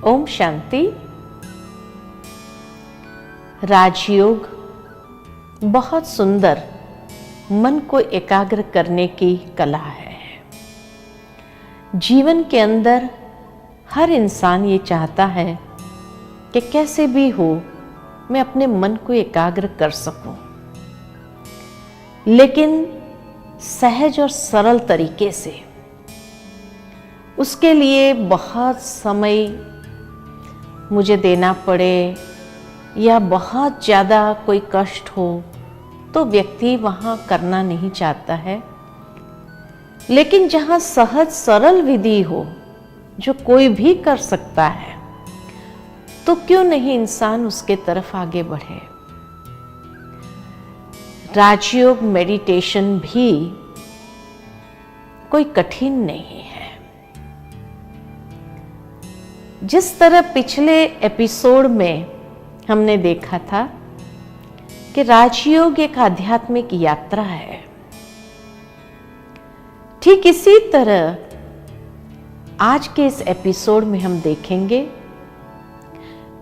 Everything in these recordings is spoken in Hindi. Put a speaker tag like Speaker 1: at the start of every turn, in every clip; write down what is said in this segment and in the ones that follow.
Speaker 1: ओम शांति। राजयोग बहुत सुंदर मन को एकाग्र करने की कला है। जीवन के अंदर हर इंसान ये चाहता है कि कैसे भी हो मैं अपने मन को एकाग्र कर सकूं, लेकिन सहज और सरल तरीके से। उसके लिए बहुत समय मुझे देना पड़े या बहुत ज़्यादा कोई कष्ट हो तो व्यक्ति वहाँ करना नहीं चाहता है। लेकिन जहाँ सहज सरल विधि हो जो कोई भी कर सकता है, तो क्यों नहीं इंसान उसके तरफ आगे बढ़े। राजयोग मेडिटेशन भी कोई कठिन नहीं है। जिस तरह पिछले एपिसोड में हमने देखा था कि राजयोग एक आध्यात्मिक यात्रा है, ठीक इसी तरह आज के इस एपिसोड में हम देखेंगे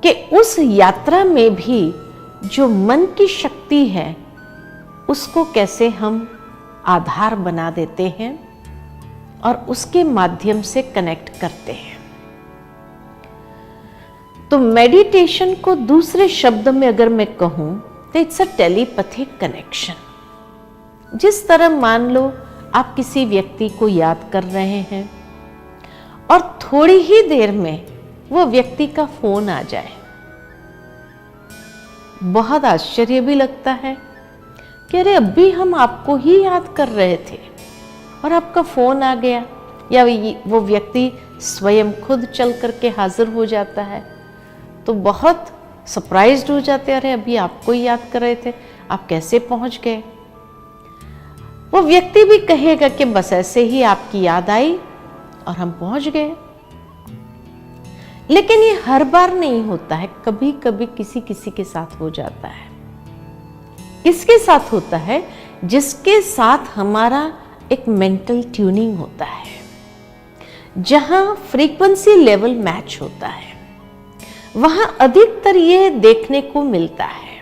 Speaker 1: कि उस यात्रा में भी जो मन की शक्ति है उसको कैसे हम आधार बना देते हैं और उसके माध्यम से कनेक्ट करते हैं। तो मेडिटेशन को दूसरे शब्द में अगर मैं कहूं तो इट्स अ टेलीपैथिक कनेक्शन। जिस तरह मान लो आप किसी व्यक्ति को याद कर रहे हैं और थोड़ी ही देर में वो व्यक्ति का फोन आ जाए, बहुत आश्चर्य भी लगता है कि अरे अभी हम आपको ही याद कर रहे थे और आपका फोन आ गया, या वो व्यक्ति स्वयं खुद चल करके हाजिर हो जाता है, तो बहुत सरप्राइज्ड हो जाते हैं, अरे अभी आपको ही याद कर रहे थे, आप कैसे पहुंच गए। वो व्यक्ति भी कहेगा कि बस ऐसे ही आपकी याद आई और हम पहुंच गए। लेकिन ये हर बार नहीं होता है, कभी कभी किसी किसी के साथ हो जाता है। किसके साथ होता है? जिसके साथ हमारा एक मेंटल ट्यूनिंग होता है, जहां फ्रीक्वेंसी लेवल मैच होता है, वहां अधिकतर ये देखने को मिलता है।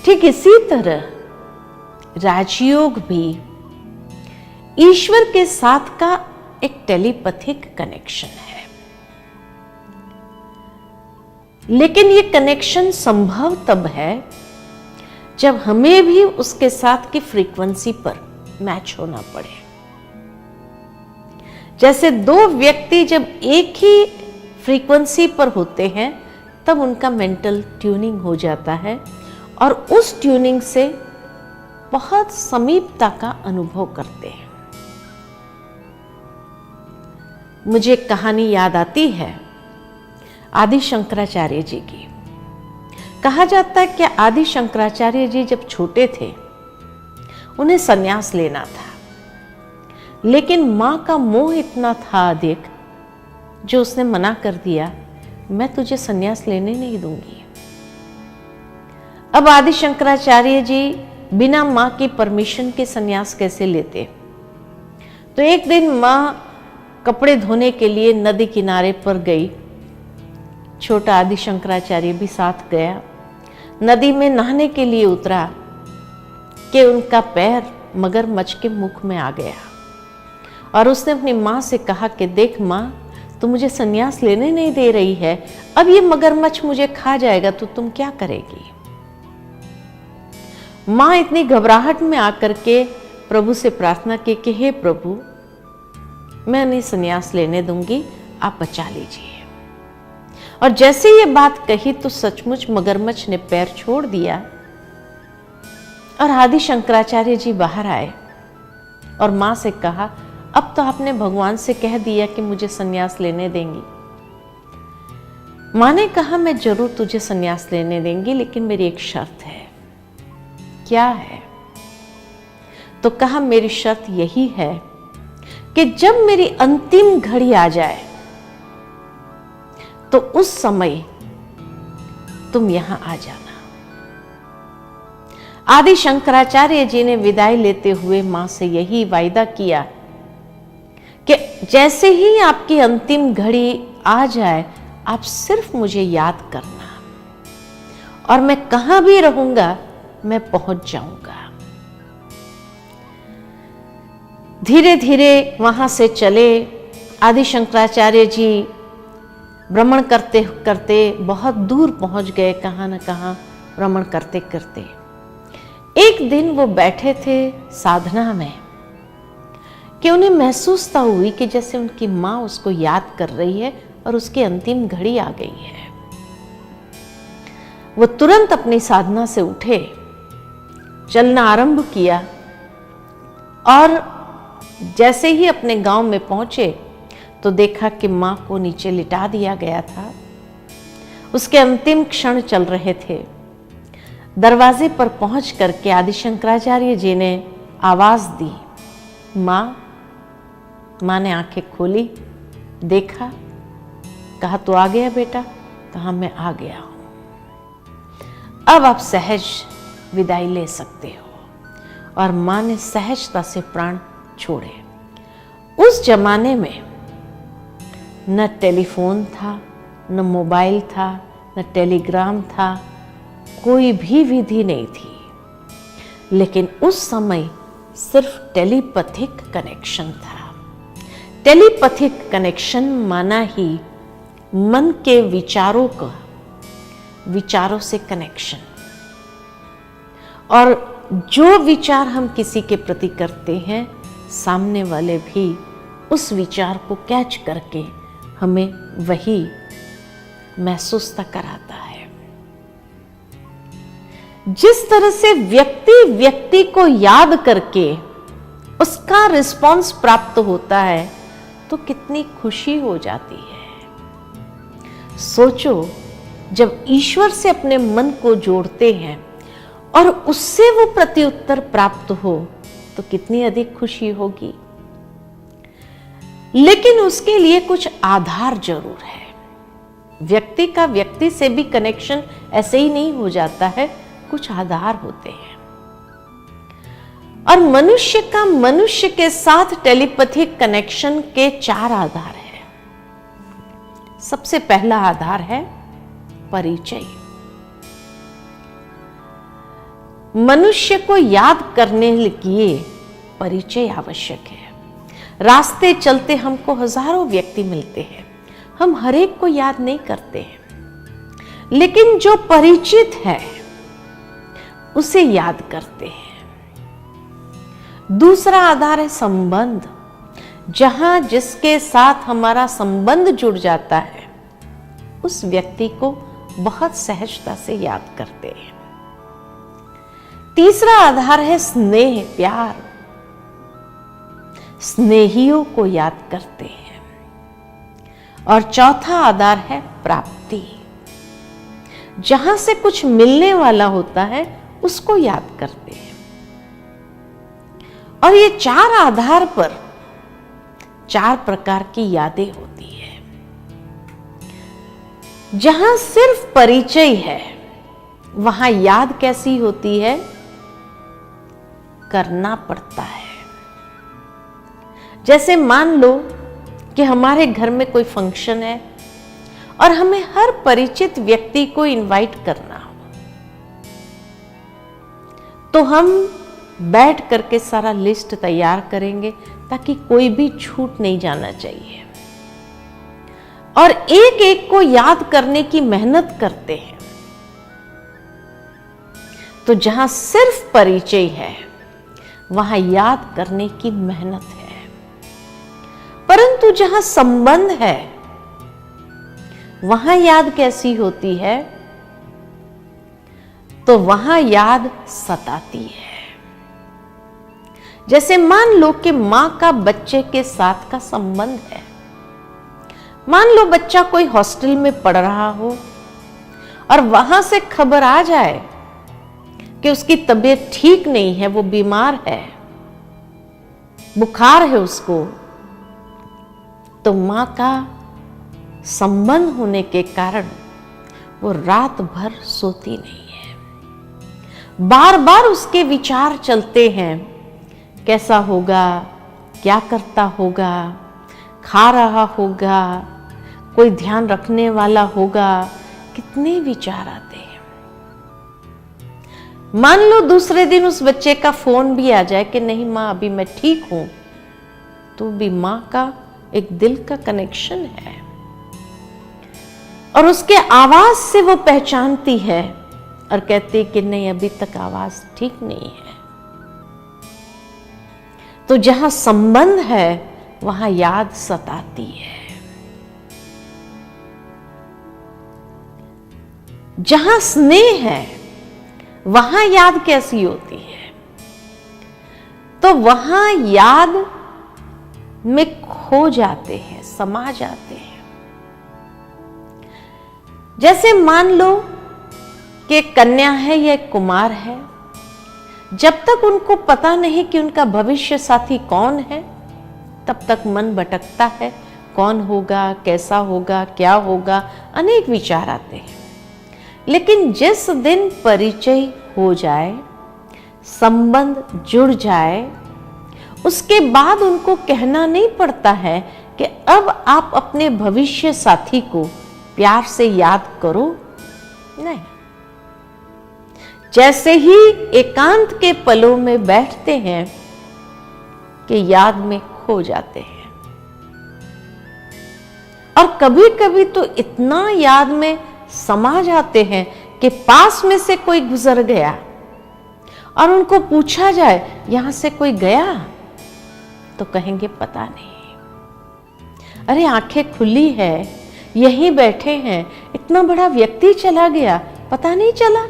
Speaker 1: ठीक इसी तरह राजयोग भी ईश्वर के साथ का एक टेलीपैथिक कनेक्शन है। लेकिन ये कनेक्शन संभव तब है जब हमें भी उसके साथ की फ्रीक्वेंसी पर मैच होना पड़े। जैसे दो व्यक्ति जब एक ही फ्रीक्वेंसी पर होते हैं तब उनका मेंटल ट्यूनिंग हो जाता है और उस ट्यूनिंग से बहुत समीपता का अनुभव करते हैं। मुझे एक कहानी याद आती है आदि शंकराचार्य जी की। कहा जाता है कि आदि शंकराचार्य जी जब छोटे थे उन्हें संन्यास लेना था, लेकिन मां का मोह इतना था अधिक जो उसने मना कर दिया, मैं तुझे संन्यास लेने नहीं दूंगी। अब आदि शंकराचार्य जी बिना मां की परमिशन के संन्यास कैसे लेते। तो एक दिन मां कपड़े धोने के लिए नदी किनारे पर गई, छोटा आदि शंकराचार्य भी साथ गया। नदी में नहाने के लिए उतरा कि उनका पैर मगरमच्छ के मुख में आ गया और उसने अपनी माँ से कहा कि देख माँ, तू मुझे संन्यास लेने नहीं दे रही है, अब ये मगरमच्छ मुझे खा जाएगा तो तुम क्या करेगी। माँ इतनी घबराहट में आकर के प्रभु से प्रार्थना की कि हे प्रभु, मैं नहीं संन्यास लेने दूंगी, आप बचा लीजिए। और जैसे ये बात कही तो सचमुच मगरमच्छ ने पैर छोड़ दिया और आदि शंकराचार्य जी बाहर आए और माँ से कहा, अब तो आपने भगवान से कह दिया कि मुझे संन्यास लेने देंगी। माँ ने कहा, मैं जरूर तुझे संन्यास लेने देंगी, लेकिन मेरी एक शर्त है। क्या है? तो कहा, मेरी शर्त यही है कि जब मेरी अंतिम घड़ी आ जाए तो उस समय तुम यहां आ जाना। आदि शंकराचार्य जी ने विदाई लेते हुए मां से यही वायदा किया कि जैसे ही आपकी अंतिम घड़ी आ जाए, आप सिर्फ मुझे याद करना और मैं कहां भी रहूंगा मैं पहुंच जाऊंगा। धीरे धीरे वहां से चले। आदि शंकराचार्य जी भ्रमण करते करते बहुत दूर पहुंच गए, कहां न कहां भ्रमण करते करते। एक दिन वो बैठे थे साधना में कि उन्हें महसूस था हुई कि जैसे उनकी मां उसको याद कर रही है और उसकी अंतिम घड़ी आ गई है। वो तुरंत अपनी साधना से उठे, चलना आरंभ किया और जैसे ही अपने गांव में पहुंचे तो देखा कि मां को नीचे लिटा दिया गया था। उसके अंतिम क्षण चल रहे थे। दरवाजे पर पहुंच करके आदि शंकराचार्य जी ने आवाज दी, मां। मां ने आंखें खोली, देखा, कहा तो आ गया बेटा? कहा मैं आ गया हूं, अब आप सहज विदाई ले सकते हो। और मां ने सहजता से प्राण छोड़े। उस जमाने में न टेलीफोन था, न मोबाइल था, न टेलीग्राम था, कोई भी विधि नहीं थी, लेकिन उस समय सिर्फ टेलीपैथिक कनेक्शन था। टेलीपैथिक कनेक्शन माना ही मन के विचारों से कनेक्शन, और जो विचार हम किसी के प्रति करते हैं, सामने वाले भी उस विचार को कैच करके हमें वही महसूस कराता है। जिस तरह से व्यक्ति को याद करके उसका रिस्पॉन्स प्राप्त होता है तो कितनी खुशी हो जाती है। सोचो, जब ईश्वर से अपने मन को जोड़ते हैं और उससे वो प्रत्युत्तर प्राप्त हो तो कितनी अधिक खुशी होगी। लेकिन उसके लिए कुछ आधार जरूर है। व्यक्ति का व्यक्ति से भी कनेक्शन ऐसे ही नहीं हो जाता है, कुछ आधार होते हैं। और मनुष्य का मनुष्य के साथ टेलीपैथिक कनेक्शन के 4 आधार हैं। सबसे पहला आधार है परिचय। मनुष्य को याद करने के लिए परिचय आवश्यक है। रास्ते चलते हमको हजारों व्यक्ति मिलते हैं, हम हर एक को याद नहीं करते हैं, लेकिन जो परिचित है उसे याद करते हैं। दूसरा आधार है संबंध। जहां जिसके साथ हमारा संबंध जुड़ जाता है उस व्यक्ति को बहुत सहजता से याद करते हैं। तीसरा आधार है स्नेह, प्यार। स्नेहियों को याद करते हैं। और चौथा आधार है प्राप्ति। जहां से कुछ मिलने वाला होता है उसको याद करते हैं। और ये 4 आधार पर 4 प्रकार की यादें होती है। जहां सिर्फ परिचय है वहां याद कैसी होती है? करना पड़ता है। जैसे मान लो कि हमारे घर में कोई फंक्शन है और हमें हर परिचित व्यक्ति को इनवाइट करना हो, तो हम बैठ करके सारा लिस्ट तैयार करेंगे ताकि कोई भी छूट नहीं जाना चाहिए, और एक एक को याद करने की मेहनत करते हैं। तो जहां सिर्फ परिचय है वहां याद करने की मेहनत है, परंतु जहां संबंध है वहां याद कैसी होती है? तो वहां याद सताती है। जैसे मान लो कि मां का बच्चे के साथ का संबंध है। मान लो बच्चा कोई हॉस्टल में पढ़ रहा हो और वहां से खबर आ जाए कि उसकी तबीयत ठीक नहीं है, वो बीमार है, बुखार है उसको, तो मां का संबंध होने के कारण वो रात भर सोती नहीं है। बार बार उसके विचार चलते हैं, कैसा होगा, क्या करता होगा, खा रहा होगा, कोई ध्यान रखने वाला होगा, कितने विचार आते हैं। मान लो दूसरे दिन उस बच्चे का फोन भी आ जाए कि नहीं माँ अभी मैं ठीक हूं, तो भी माँ का एक दिल का कनेक्शन है और उसके आवाज से वो पहचानती है और कहती है कि नहीं अभी तक आवाज ठीक नहीं है। तो जहां संबंध है वहां याद सताती है। जहां स्नेह है वहां याद कैसी होती है? तो वहां याद में खो जाते हैं, समा जाते हैं। जैसे मान लो कि कन्या है या कुमार है, जब तक उनको पता नहीं कि उनका भविष्य साथी कौन है, तब तक मन भटकता है, कौन होगा, कैसा होगा, क्या होगा, अनेक विचार आते हैं। लेकिन जिस दिन परिचय हो जाए, संबंध जुड़ जाए, उसके बाद उनको कहना नहीं पड़ता है कि अब आप अपने भविष्य साथी को प्यार से याद करो। नहीं, जैसे ही एकांत के पलों में बैठते हैं कि याद में खो जाते हैं। और कभी कभी तो इतना याद में समा जाते हैं कि पास में से कोई गुजर गया और उनको पूछा जाए यहां से कोई गया, तो कहेंगे पता नहीं। अरे आंखें खुली है, यहीं बैठे हैं, इतना बड़ा व्यक्ति चला गया, पता नहीं चला।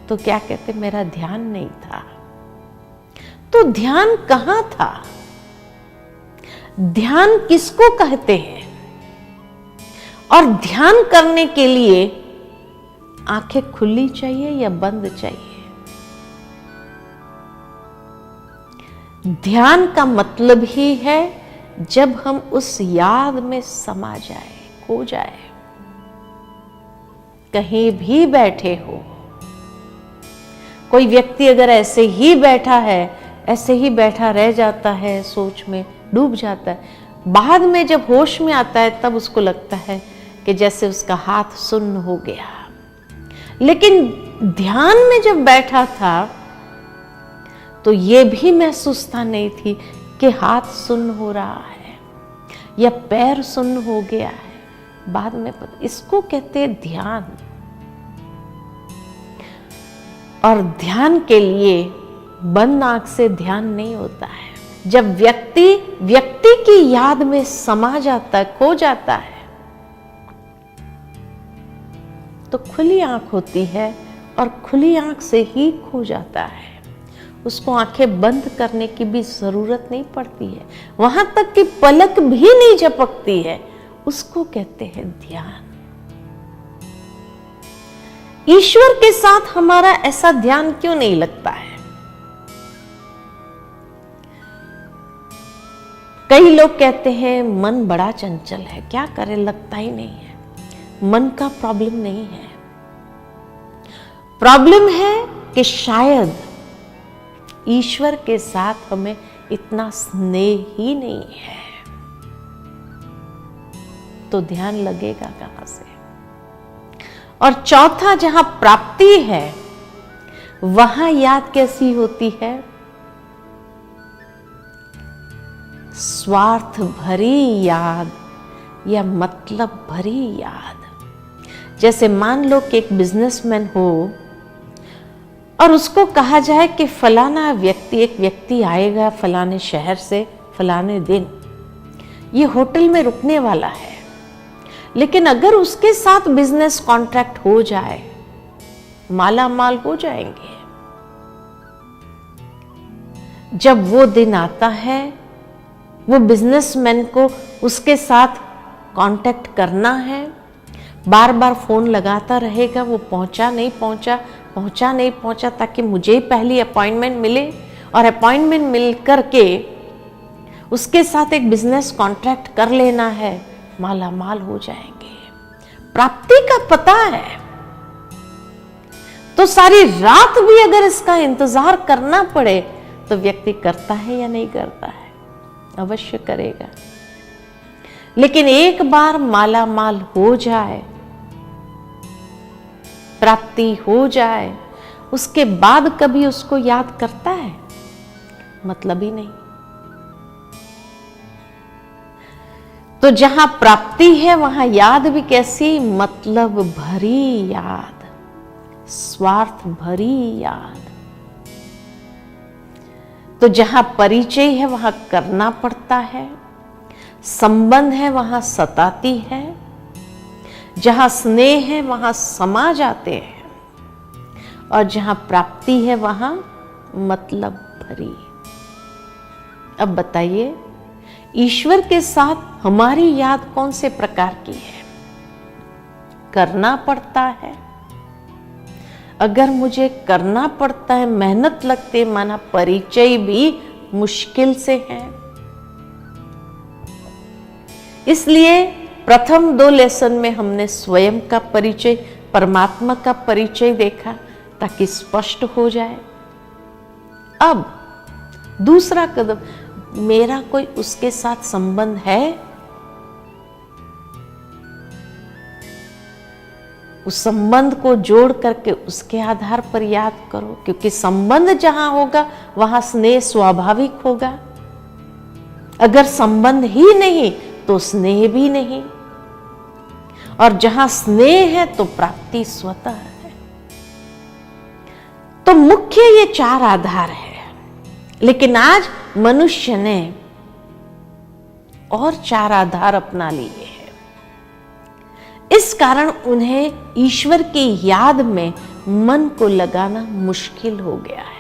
Speaker 1: तो क्या कहते, मेरा ध्यान नहीं था। तो ध्यान कहां था? ध्यान किसको कहते हैं? और ध्यान करने के लिए आंखें खुली चाहिए या बंद चाहिए? ध्यान का मतलब ही है जब हम उस याद में समा जाए, खो जाए। कहीं भी बैठे हो, कोई व्यक्ति अगर ऐसे ही बैठा है, ऐसे ही बैठा रह जाता है, सोच में डूब जाता है, बाद में जब होश में आता है तब उसको लगता है कि जैसे उसका हाथ सुन्न हो गया। लेकिन ध्यान में जब बैठा था तो ये भी महसूसता नहीं थी कि हाथ सुन्न हो रहा है या पैर सुन्न हो गया है। बाद में पता, इसको कहते हैं ध्यान। और ध्यान के लिए बंद आंख से ध्यान नहीं होता है। जब व्यक्ति की याद में समा जाता है, खो जाता है, तो खुली आंख होती है और खुली आंख से ही खो जाता है। उसको आंखें बंद करने की भी जरूरत नहीं पड़ती है, वहां तक कि पलक भी नहीं झपकती है। उसको कहते हैं ध्यान। ईश्वर के साथ हमारा ऐसा ध्यान क्यों नहीं लगता है? कई लोग कहते हैं मन बड़ा चंचल है, क्या करें, लगता ही नहीं है। मन का प्रॉब्लम नहीं है, प्रॉब्लम है कि शायद ईश्वर के साथ हमें इतना स्नेह ही नहीं है। तो ध्यान लगेगा कहां से? और चौथा, जहां प्राप्ति है वहां याद कैसी होती है? स्वार्थ भरी याद या मतलब भरी याद। जैसे मान लो कि एक बिजनेसमैन हो और उसको कहा जाए कि फलाना व्यक्ति, एक व्यक्ति आएगा फलाने शहर से फलाने दिन, ये होटल में रुकने वाला है। लेकिन अगर उसके साथ बिजनेस कॉन्ट्रैक्ट हो जाए, माला माल हो जाएंगे। जब वो दिन आता है, वो बिजनेसमैन को उसके साथ कांटेक्ट करना है, बार बार फोन लगाता रहेगा, वो पहुंचा नहीं पहुंचा, ताकि मुझे पहली अपॉइंटमेंट मिले और अपॉइंटमेंट मिल करके उसके साथ एक बिजनेस कॉन्ट्रैक्ट कर लेना है, माला माल हो जाएंगे। प्राप्ति का पता है तो सारी रात भी अगर इसका इंतजार करना पड़े तो व्यक्ति करता है या नहीं करता है? अवश्य करेगा। लेकिन एक बार माला माल हो जाए, प्राप्ति हो जाए, उसके बाद कभी उसको याद करता है? मतलब ही नहीं। तो जहां प्राप्ति है वहां याद भी कैसी? मतलब भरी याद, स्वार्थ भरी याद। तो जहां परिचय है वहां करना पड़ता है, संबंध है वहां सताती है, जहां स्नेह है वहां समा जाते हैं, और जहां प्राप्ति है वहां मतलब भरी। अब बताइए, ईश्वर के साथ हमारी याद कौन से प्रकार की है? करना पड़ता है। अगर मुझे करना पड़ता है, मेहनत लगती है, माना परिचय भी मुश्किल से है। इसलिए प्रथम 2 लेसन में हमने स्वयं का परिचय, परमात्मा का परिचय देखा ताकि स्पष्ट हो जाए। अब दूसरा कदम, मेरा कोई उसके साथ संबंध है? उस संबंध को जोड़ करके उसके आधार पर याद करो, क्योंकि संबंध जहां होगा वहां स्नेह स्वाभाविक होगा। अगर संबंध ही नहीं तो स्नेह भी नहीं, और जहां स्नेह है तो प्राप्ति स्वतः है। तो मुख्य ये 4 आधार है, लेकिन आज मनुष्य ने और 4 आधार अपना लिए हैं। इस कारण उन्हें ईश्वर की याद में मन को लगाना मुश्किल हो गया है।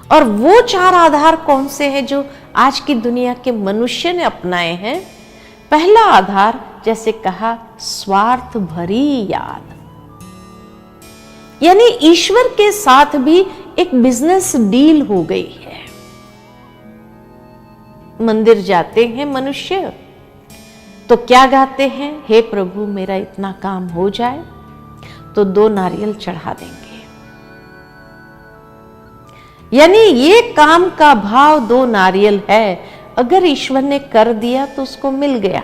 Speaker 1: और वो 4 आधार कौन से हैं जो आज की दुनिया के मनुष्य ने अपनाए हैं? पहला आधार, जैसे कहा, स्वार्थ भरी याद, यानी ईश्वर के साथ भी एक बिजनेस डील हो गई है। मंदिर जाते हैं मनुष्य तो क्या गाते हैं? हे प्रभु मेरा इतना काम हो जाए तो 2 नारियल चढ़ा देंगे। यानी ये काम का भाव 2 नारियल है। अगर ईश्वर ने कर दिया तो उसको मिल गया,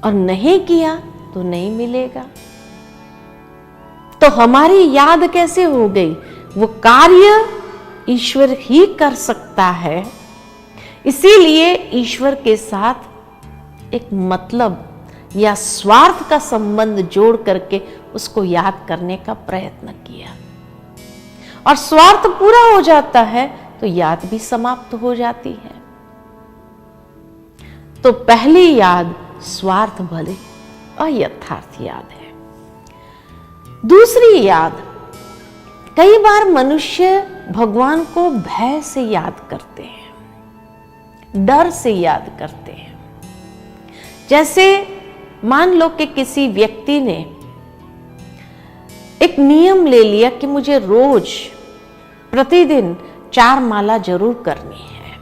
Speaker 1: और नहीं किया तो नहीं मिलेगा। तो हमारी याद कैसे हो गई? वो कार्य ईश्वर ही कर सकता है, इसीलिए ईश्वर के साथ एक मतलब या स्वार्थ का संबंध जोड़ करके उसको याद करने का प्रयत्न किया, और स्वार्थ पूरा हो जाता है तो याद भी समाप्त हो जाती है। तो पहली याद स्वार्थ भले अयथार्थ याद है। दूसरी याद, कई बार मनुष्य भगवान को भय से याद करते हैं, डर से याद करते हैं। जैसे मान लो कि किसी व्यक्ति ने एक नियम ले लिया कि मुझे रोज प्रतिदिन 4 माला जरूर करनी है,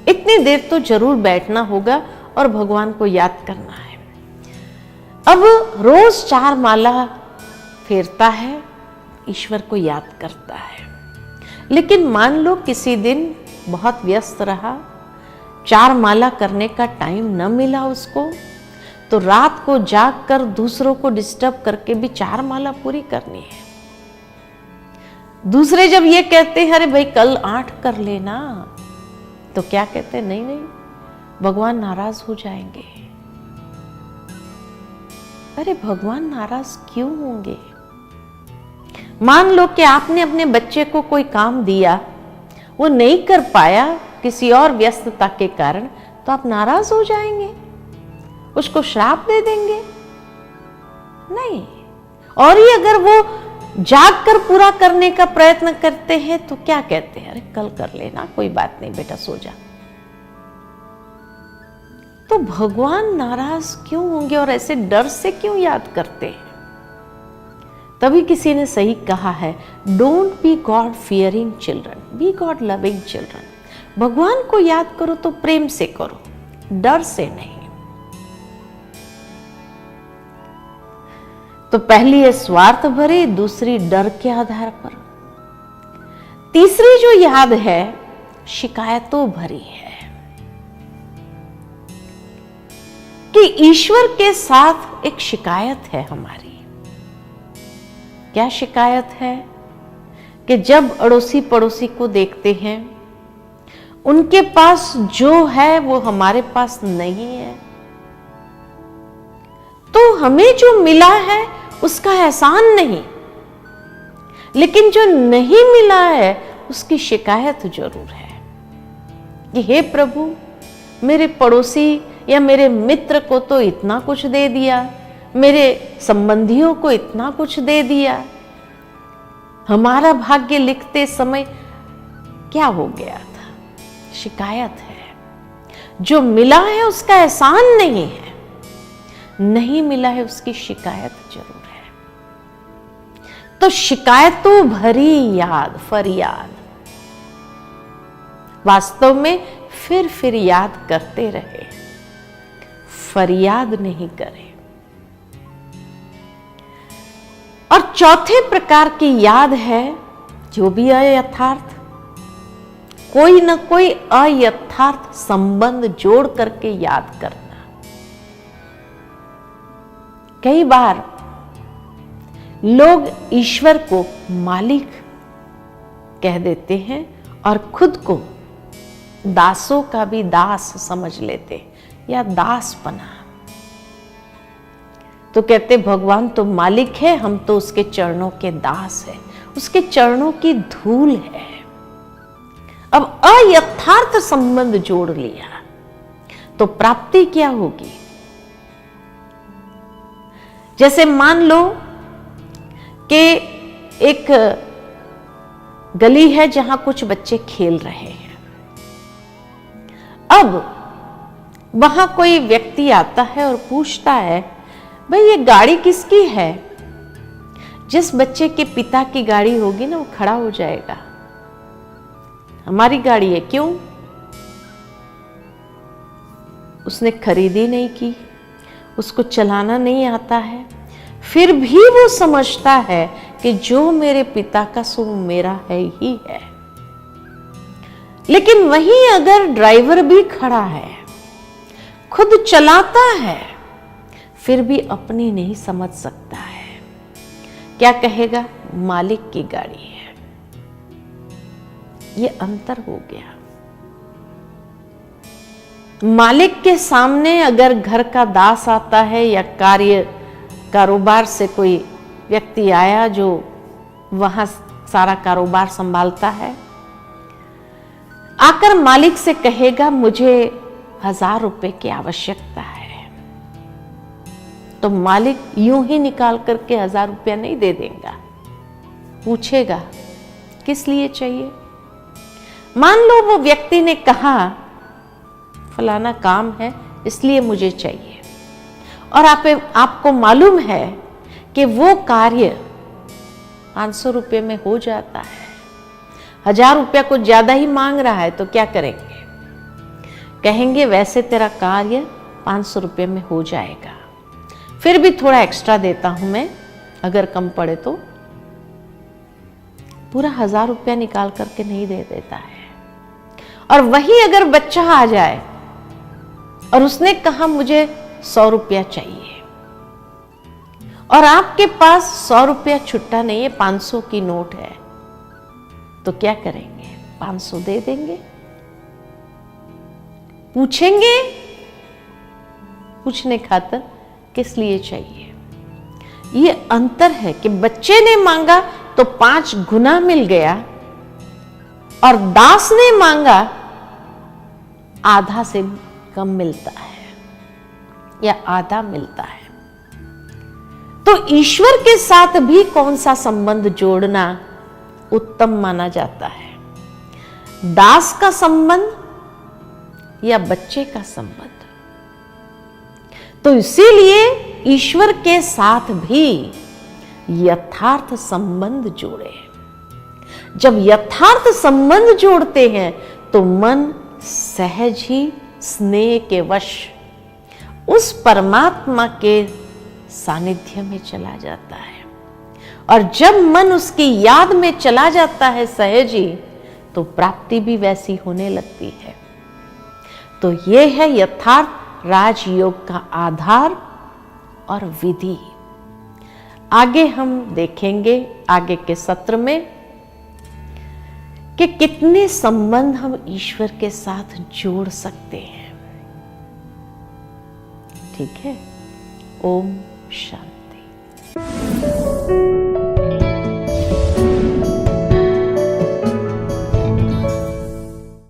Speaker 1: इतनी देर तो जरूर बैठना होगा और भगवान को याद करना है। अब रोज 4 माला फेरता है, ईश्वर को याद करता है। लेकिन मान लो किसी दिन बहुत व्यस्त रहा, 4 माला करने का टाइम न मिला उसको, तो रात को जाग कर दूसरों को डिस्टर्ब करके भी 4 माला पूरी करनी है। दूसरे जब ये कहते हैं अरे भाई कल 8 कर लेना, तो क्या कहते हैं? नहीं नहीं, भगवान नाराज हो जाएंगे। अरे भगवान नाराज क्यों होंगे? मान लो कि आपने अपने बच्चे को कोई काम दिया, वो नहीं कर पाया किसी और व्यस्तता के कारण, तो आप नाराज हो जाएंगे, उसको श्राप दे देंगे? नहीं। और ये अगर वो जाग कर पूरा करने का प्रयत्न करते हैं तो क्या कहते हैं? अरे कल कर लेना, कोई बात नहीं बेटा, सो जा। तो भगवान नाराज क्यों होंगे और ऐसे डर से क्यों याद करते हैं? तभी किसी ने सही कहा है, don't be God fearing children, be God loving children. भगवान को याद करो तो प्रेम से करो, डर से नहीं। तो पहली है स्वार्थ भरी, दूसरी डर के आधार पर। तीसरी जो याद है शिकायतों भरी है। कि ईश्वर के साथ एक शिकायत है हमारी। क्या शिकायत है? कि जब अड़ोसी पड़ोसी को देखते हैं, उनके पास जो है वो हमारे पास नहीं है, तो हमें जो मिला है उसका एहसान नहीं, लेकिन जो नहीं मिला है उसकी शिकायत जरूर है कि हे प्रभु, मेरे पड़ोसी या मेरे मित्र को तो इतना कुछ दे दिया, मेरे संबंधियों को इतना कुछ दे दिया, हमारा भाग्य लिखते समय क्या हो गया था? शिकायत है। जो मिला है उसका एहसान नहीं है, नहीं मिला है उसकी शिकायत जरूर है। तो शिकायतों भरी याद, फरियाद, वास्तव में फिर याद करते रहे, फरियाद नहीं करे। और चौथे प्रकार की याद है जो भी अयथार्थ, कोई न कोई अयथार्थ संबंध जोड़ करके याद करना। कई बार लोग ईश्वर को मालिक कह देते हैं और खुद को दासों का भी दास समझ लेते या दासपना। तो कहते भगवान तो मालिक है, हम तो उसके चरणों के दास हैं, उसके चरणों की धूल है। अब अयथार्थ संबंध जोड़ लिया तो प्राप्ति क्या होगी? जैसे मान लो कि एक गली है जहां कुछ बच्चे खेल रहे हैं। अब वहां कोई व्यक्ति आता है और पूछता है, भाई ये गाड़ी किसकी है? जिस बच्चे के पिता की गाड़ी होगी ना, वो खड़ा हो जाएगा, हमारी गाड़ी है। क्यों? उसने खरीदी नहीं की, उसको चलाना नहीं आता है, फिर भी वो समझता है कि जो मेरे पिता का सो मेरा है ही है। लेकिन वहीं अगर ड्राइवर भी खड़ा है, खुद चलाता है, फिर भी अपनी नहीं समझ सकता है। क्या कहेगा? मालिक की गाड़ी है। ये अंतर हो गया। मालिक के सामने अगर घर का दास आता है या कारोबार से कोई व्यक्ति आया जो वहां सारा कारोबार संभालता है, आकर मालिक से कहेगा मुझे 1000 रुपए की आवश्यकता है, तो मालिक यूं ही निकाल करके 1000 रुपया नहीं दे देगा, पूछेगा किस लिए चाहिए। मान लो वो व्यक्ति ने कहा फलाना काम है इसलिए मुझे चाहिए, और आपको मालूम है कि वो कार्य 500 रुपये में हो जाता है, 1000 रुपया कुछ ज्यादा ही मांग रहा है, तो क्या करेंगे? कहेंगे वैसे तेरा कार्य 500 रुपये में हो जाएगा, फिर भी थोड़ा एक्स्ट्रा देता हूं मैं, अगर कम पड़े तो। पूरा 1000 रुपया निकाल करके नहीं दे देता है। और वही अगर बच्चा आ जाए और उसने कहा मुझे 100 रुपया चाहिए, और आपके पास 100 रुपया छुट्टा नहीं है, 500 की नोट है, तो क्या करेंगे? 500 दे देंगे? पूछेंगे पूछने खातर किस लिए चाहिए? ये अंतर है कि बच्चे ने मांगा तो 5 गुना मिल गया, और दास ने मांगा आधा से कम मिलता है या आधा मिलता है। तो ईश्वर के साथ भी कौन सा संबंध जोड़ना उत्तम माना जाता है? दास का संबंध या बच्चे का संबंध? तो इसीलिए ईश्वर के साथ भी यथार्थ संबंध जोड़े। जब यथार्थ संबंध जोड़ते हैं तो मन सहज ही स्नेह के वश उस परमात्मा के सानिध्य में चला जाता है, और जब मन उसकी याद में चला जाता है सहज ही, तो प्राप्ति भी वैसी होने लगती है। तो यह है यथार्थ राजयोग का आधार और विधि। आगे हम देखेंगे आगे के सत्र में कि कितने संबंध हम ईश्वर के साथ जोड़ सकते हैं। ठीक है। ओम शांति।